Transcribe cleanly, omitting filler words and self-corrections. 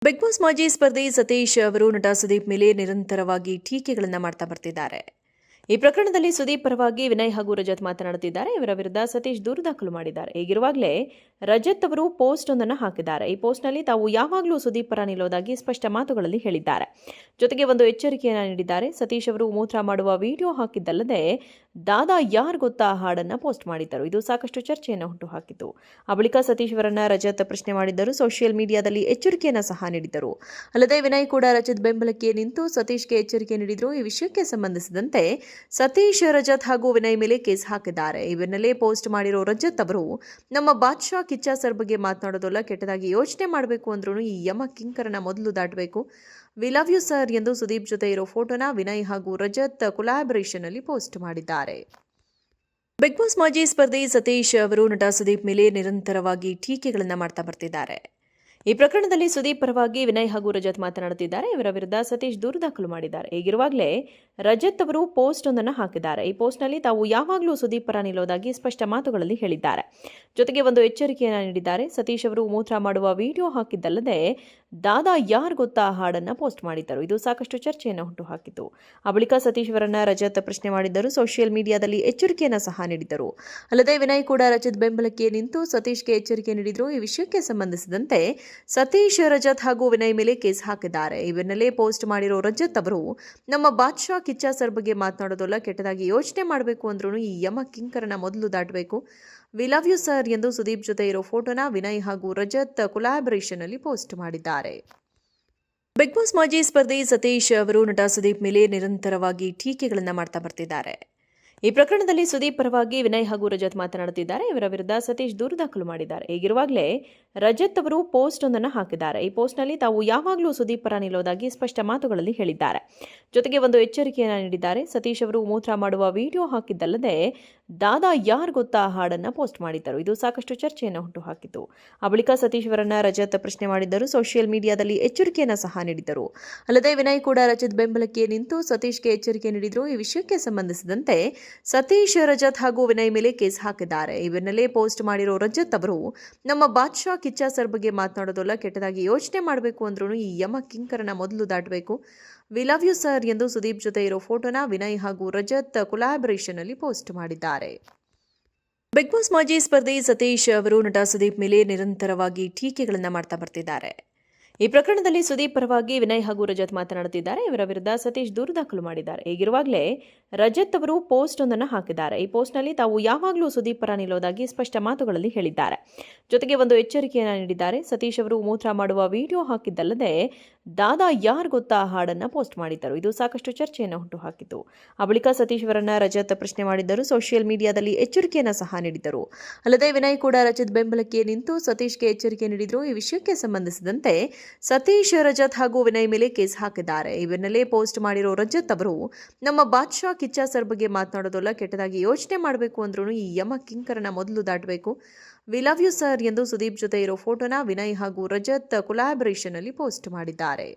Big boss ಮಾಜಿ ಸ್ಪರ್ಧಿ ಸತೀಶ್ ಅವರು ನಟ ಸುದೀಪ್ ಮೇಲೆ ನಿರಂತರವಾಗಿ ಟೀಕೆಗಳನ್ನು ಮಾಡ್ತಾ ಬರ್ತಿದ್ದಾರೆ. ಈ ಪ್ರಕರಣದಲ್ಲಿ ಸುದೀಪ್ ಪರವಾಗಿ ವಿನಯ್ ಹಾಗೂ ರಜತ್ ಮಾತನಾಡುತ್ತಿದ್ದಾರೆ. ಇವರ ವಿರುದ್ಧ ಸತೀಶ್ ದೂರು ದಾಖಲು ಮಾಡಿದ್ದಾರೆ. ಹೀಗಿರುವಾಗಲೇ ರಜತ್ ಅವರು ಪೋಸ್ಟ್ ಒಂದನ್ನು ಹಾಕಿದ್ದಾರೆ. ಈ ಪೋಸ್ಟ್ನಲ್ಲಿ ತಾವು ಯಾವಾಗಲೂ ಸುದೀಪ್ ಪರ ನಿಲ್ಲೋದಾಗಿ ಸ್ಪಷ್ಟ ಮಾತುಗಳಲ್ಲಿ ಹೇಳಿದ್ದಾರೆ. ಜೊತೆಗೆ ಒಂದು ಎಚ್ಚರಿಕೆಯನ್ನು ನೀಡಿದ್ದಾರೆ. ಸತೀಶ್ ಅವರು ಮೂತ್ರ ಮಾಡುವ ವಿಡಿಯೋ ಹಾಕಿದ್ದಲ್ಲದೆ ದಾದಾ ಯಾರ್ ಗೊತ್ತಾ ಹಾಡನ್ನು ಪೋಸ್ಟ್ ಮಾಡಿದ್ದರು. ಇದು ಸಾಕಷ್ಟು ಚರ್ಚೆಯನ್ನು ಹುಟ್ಟುಹಾಕಿತು. ಆ ಬಳಿಕ ಸತೀಶ್ ಅವರನ್ನ ರಜತ್ ಪ್ರಶ್ನೆ ಮಾಡಿದ್ದರು. ಸೋಷಿಯಲ್ ಮೀಡಿಯಾದಲ್ಲಿ ಎಚ್ಚರಿಕೆಯನ್ನು ಸಹ ನೀಡಿದ್ದರು. ಅಲ್ಲದೆ ವಿನಯ್ ಕೂಡ ರಜತ್ ಬೆಂಬಲಕ್ಕೆ ನಿಂತು ಸತೀಶ್ಗೆ ಎಚ್ಚರಿಕೆ ನೀಡಿದ್ರು. ಈ ವಿಷಯಕ್ಕೆ ಸಂಬಂಧಿಸಿದಂತೆ ಸತೀಶ್, ರಜತ್ ಹಾಗೂ ವಿನಯ್ ಮೇಲೆ ಕೇಸ್ ಹಾಕಿದ್ದಾರೆ. ಈ ಬೆನ್ನಲ್ಲೇ ಪೋಸ್ಟ್ ಮಾಡಿರೋ ರಜತ್ ಅವರು ನಮ್ಮ ಬಾದ್ಶಾ ಕಿಚ್ಚ ಸರ್ ಬಗ್ಗೆ ಮಾತನಾಡೋದಲ್ಲ, ಕೆಟ್ಟದಾಗಿ ಯೋಚನೆ ಮಾಡಬೇಕು ಅಂದ್ರೂ ಈ ಯಮ ಕಿಂಕರನ ಮೊದಲು ದಾಟಬೇಕು. ವಿ ಲವ್ ಯು ಸರ್ ಎಂದು ಸುದೀಪ್ ಜೊತೆ ಇರೋ ಫೋಟೋನ ವಿನಯ್ ಹಾಗೂ ರಜತ್ ಕೊಲಾಬರೇಷನ್ ಅಲ್ಲಿ ಪೋಸ್ಟ್ ಮಾಡಿದ್ದಾರೆ. ಬಿಗ್ ಬಾಸ್ ಮಾಜಿ ಸ್ಪರ್ಧಿ ಸತೀಶ್ ಅವರು ನಟ ಸುದೀಪ್ ಮೇಲೆ ನಿರಂತರವಾಗಿ ಟೀಕೆಗಳನ್ನು ಮಾಡ್ತಾ ಬರ್ತಿದ್ದಾರೆ. ಈ ಪ್ರಕರಣದಲ್ಲಿ ಸುದೀಪ್ ಪರವಾಗಿ ವಿನಯ್ ಹಾಗೂ ರಜತ್ ಮಾತನಾಡುತ್ತಿದ್ದಾರೆ. ಇವರ ವಿರುದ್ಧ ಸತೀಶ್ ದೂರು ದಾಖಲು ಮಾಡಿದ್ದಾರೆ. ಹೀಗಿರುವಾಗಲೇ ರಜತ್ ಅವರು ಪೋಸ್ಟ್ ಒಂದನ್ನು ಹಾಕಿದ್ದಾರೆ. ಈ ಪೋಸ್ಟ್ನಲ್ಲಿ ತಾವು ಯಾವಾಗಲೂ ಸುದೀಪ್ ಪರ ನಿಲ್ಲೋದಾಗಿ ಸ್ಪಷ್ಟ ಮಾತುಗಳಲ್ಲಿ ಹೇಳಿದ್ದಾರೆ. ಜೊತೆಗೆ ಒಂದು ಎಚ್ಚರಿಕೆಯನ್ನು ನೀಡಿದ್ದಾರೆ. ಸತೀಶ್ ಅವರು ಮೂತ್ರ ಮಾಡುವ ವಿಡಿಯೋ ಹಾಕಿದ್ದಲ್ಲದೆ ದಾದಾ ಯಾರ್ ಗೊತ್ತಾ ಹಾಡನ್ನು ಪೋಸ್ಟ್ ಮಾಡಿದ್ದರು. ಇದು ಸಾಕಷ್ಟು ಚರ್ಚೆಯನ್ನು ಹುಟ್ಟುಹಾಕಿತು. ಆ ಬಳಿಕ ಸತೀಶ್ ಅವರನ್ನ ರಜತ್ ಪ್ರಶ್ನೆ ಮಾಡಿದ್ದರು. ಸೋಷಿಯಲ್ ಮೀಡಿಯಾದಲ್ಲಿ ಎಚ್ಚರಿಕೆಯನ್ನು ಸಹ ನೀಡಿದ್ದರು. ಅಲ್ಲದೆ ವಿನಯ್ ಕೂಡ ರಜತ್ ಬೆಂಬಲಕ್ಕೆ ನಿಂತು ಸತೀಶ್ಗೆ ಎಚ್ಚರಿಕೆ ನೀಡಿದ್ರು. ಈ ವಿಷಯಕ್ಕೆ ಸಂಬಂಧಿಸಿದಂತೆ ಸತೀಶ್, ರಜತ್ ಹಾಗೂ ವಿನಯ್ ಮೇಲೆ ಕೇಸ್ ಹಾಕಿದ್ದಾರೆ. ಈ ಬೆನ್ನಲ್ಲೇ ಪೋಸ್ಟ್ ಮಾಡಿರೋ ರಜತ್ ಅವರು ನಮ್ಮ ಬಾದ್ಶಾ ಕಿಚ್ಚ ಸರ್ ಬಗ್ಗೆ ಮಾತನಾಡೋದಲ್ಲ, ಕೆಟ್ಟದಾಗಿ ಯೋಚನೆ ಮಾಡಬೇಕು ಅಂದ್ರೂ ಈ ಯಮ ಕಿಂಕರನ ಮೊದಲು ದಾಟಬೇಕು. ವಿ ಲವ್ ಯು ಸರ್ ಎಂದು ಸುದೀಪ್ ಜೊತೆ ಇರೋ ಫೋಟೋನ ವಿನಯ್ ಹಾಗೂ ರಜತ್ ಕೊಲಾಬರೇಷನ್ ಅಲ್ಲಿ ಪೋಸ್ಟ್ ಮಾಡಿದ್ದಾರೆ. ಬಿಗ್ ಬಾಸ್ ಮಾಜಿ ಸ್ಪರ್ಧಿ ಸತೀಶ್ ಅವರು ನಟ ಸುದೀಪ್ ಮೇಲೆ ನಿರಂತರವಾಗಿ ಟೀಕೆಗಳನ್ನು ಮಾಡ್ತಾ ಬರ್ತಿದ್ದಾರೆ. ಈ ಪ್ರಕರಣದಲ್ಲಿ ಸುದೀಪ್ ಪರವಾಗಿ ವಿನಯ್ ಹಾಗೂ ರಜತ್ ಮಾತನಾಡುತ್ತಿದ್ದಾರೆ. ಇವರ ವಿರುದ್ಧ ಸತೀಶ್ ದೂರು ದಾಖಲು ಮಾಡಿದ್ದಾರೆ. ಹೀಗಿರುವಾಗಲೇ ರಜತ್ ಅವರು ಪೋಸ್ಟ್ ಒಂದನ್ನು ಹಾಕಿದ್ದಾರೆ. ಈ ಪೋಸ್ಟ್ನಲ್ಲಿ ತಾವು ಯಾವಾಗಲೂ ಸುದೀಪ್ ಪರ ನಿಲ್ಲೋದಾಗಿ ಸ್ಪಷ್ಟ ಮಾತುಗಳಲ್ಲಿ ಹೇಳಿದ್ದಾರೆ. ಜೊತೆಗೆ ಒಂದು ಎಚ್ಚರಿಕೆಯನ್ನು ನೀಡಿದ್ದಾರೆ. ಸತೀಶ್ ಅವರು ಮೂತ್ರ ಮಾಡುವ ವಿಡಿಯೋ ಹಾಕಿದ್ದಲ್ಲದೆ ದಾದಾ ಯಾರ್ ಗೊತ್ತಾ ಹಾಡನ್ನು ಪೋಸ್ಟ್ ಮಾಡಿದ್ದರು. ಇದು ಸಾಕಷ್ಟು ಚರ್ಚೆಯನ್ನು ಹುಟ್ಟುಹಾಕಿತು. ಆ ಬಳಿಕ ಸತೀಶ್ ಅವರನ್ನ ರಜತ್ ಪ್ರಶ್ನೆ ಮಾಡಿದ್ದರು. ಸೋಷಿಯಲ್ ಮೀಡಿಯಾದಲ್ಲಿ ಎಚ್ಚರಿಕೆಯನ್ನು ಸಹ ನೀಡಿದ್ದರು. ಅಲ್ಲದೆ ವಿನಯ್ ಕೂಡ ರಜತ್ ಬೆಂಬಲಕ್ಕೆ ನಿಂತು ಸತೀಶ್ಗೆ ಎಚ್ಚರಿಕೆ ನೀಡಿದ್ರು. ಈ ವಿಷಯಕ್ಕೆ ಸಂಬಂಧಿಸಿದಂತೆ ಸತೀಶ್, ರಜತ್ ಹಾಗೂ ವಿನಯ್ ಮೇಲೆ ಕೇಸ್ ಹಾಕಿದ್ದಾರೆ. ಈ ಬೆನ್ನಲ್ಲೇ ಪೋಸ್ಟ್ ಮಾಡಿರೋ ರಜತ್ ಅವರು ನಮ್ಮ ಬಾದ್ಶಾ ಕಿಚ್ಚ ಸರ್ ಬಗ್ಗೆ ಮಾತನಾಡೋದಲ್ಲ, ಕೆಟ್ಟದಾಗಿ ಯೋಚನೆ ಮಾಡಬೇಕು ಅಂದ್ರೂ ಈ ಯಮ ಕಿಂಕರನ ಮೊದಲು ದಾಟಬೇಕು. ವಿ ಲವ್ ಯು ಸರ್ ಎಂದು ಸುದೀಪ್ ಜೊತೆ ಇರೋ ಫೋಟೋನ ವಿನಯ್ ಹಾಗೂ ರಜತ್ ಕೊಲಾಬರೇಷನ್ ಅಲ್ಲಿ ಪೋಸ್ಟ್ ಮಾಡಿದ್ದಾರೆ. ಬಿಗ್ ಬಾಸ್ ಮಾಜಿ ಸ್ಪರ್ಧಿ ಸತೀಶ್ ಅವರು ನಟ ಸುದೀಪ್ ಮೇಲೆ ನಿರಂತರವಾಗಿ ಟೀಕೆಗಳನ್ನು ಮಾಡ್ತಾ ಬರ್ತಿದ್ದಾರೆ. ಈ ಪ್ರಕರಣದಲ್ಲಿ ಸುದೀಪ್ ಪರವಾಗಿ ವಿನಯ್ ಹಾಗೂ ರಜತ್ ಮಾತನಾಡುತ್ತಿದ್ದಾರೆ. ಇವರ ವಿರುದ್ಧ ಸತೀಶ್ ದೂರು ದಾಖಲು ಮಾಡಿದ್ದಾರೆ. ಹೀಗಿರುವಾಗಲೇ ರಜತ್ ಅವರು ಪೋಸ್ಟ್ ಒಂದನ್ನು ಹಾಕಿದ್ದಾರೆ. ಈ ಪೋಸ್ಟ್ನಲ್ಲಿ ತಾವು ಯಾವಾಗಲೂ ಸುದೀಪ್ ಪರ ನಿಲ್ಲೋದಾಗಿ ಸ್ಪಷ್ಟ ಮಾತುಗಳಲ್ಲಿ ಹೇಳಿದ್ದಾರೆ. ಜೊತೆಗೆ ಒಂದು ಎಚ್ಚರಿಕೆಯನ್ನು ನೀಡಿದ್ದಾರೆ. ಸತೀಶ್ ಅವರು ಮೂತ್ರ ಮಾಡುವ ವಿಡಿಯೋ ಹಾಕಿದ್ದಲ್ಲದೆ ದಾದಾ ಯಾರ್ ಗೊತ್ತಾ ಹಾಡನ್ನು ಪೋಸ್ಟ್ ಮಾಡಿದ್ದರು. ಇದು ಸಾಕಷ್ಟು ಚರ್ಚೆಯನ್ನು ಹುಟ್ಟುಹಾಕಿತು. ಆ ಬಳಿಕ ಸತೀಶ್ ಅವರನ್ನ ರಜತ್ ಪ್ರಶ್ನೆ ಮಾಡಿದ್ದರು. ಸೋಷಿಯಲ್ ಮೀಡಿಯಾದಲ್ಲಿ ಎಚ್ಚರಿಕೆಯನ್ನು ಸಹ ನೀಡಿದ್ದರು. ಅಲ್ಲದೆ ವಿನಯ್ ಕೂಡ ರಜತ್ ಬೆಂಬಲಕ್ಕೆ ನಿಂತು ಸತೀಶ್ಗೆ ಎಚ್ಚರಿಕೆ ನೀಡಿದ್ರು. ಈ ವಿಷಯಕ್ಕೆ ಸಂಬಂಧಿಸಿದಂತೆ ಸತೀಶ್, ರಜತ್ ಹಾಗೂ ವಿನಯ್ ಮೇಲೆ ಕೇಸ್ ಹಾಕಿದ್ದಾರೆ. ಈ ಬೆನ್ನಲ್ಲೇ ಪೋಸ್ಟ್ ಮಾಡಿರೋ ರಜತ್ ಅವರು ನಮ್ಮ ಬಾದ್ಶಾ ಕಿಚ್ಚ ಸರ್ ಬಗ್ಗೆ ಮಾತನಾಡೋದಲ್ಲ, ಕೆಟ್ಟದಾಗಿ ಯೋಚನೆ ಮಾಡಬೇಕು ಅಂದ್ರೂ ಈ ಯಮ ಕಿಂಕರನ ಮೊದಲು ದಾಟಬೇಕು. ವಿ ಲವ್ ಯು ಸರ್ ಎಂದು ಸುದೀಪ್ ಜೊತೆ ಇರೋ ಫೋಟೋನ ವಿನಯ್ ಹಾಗೂ ರಜತ್ ಕೊಲಾಬರೇಷನ್ ಅಲ್ಲಿ ಪೋಸ್ಟ್ ಮಾಡಿದ್ದಾರೆ.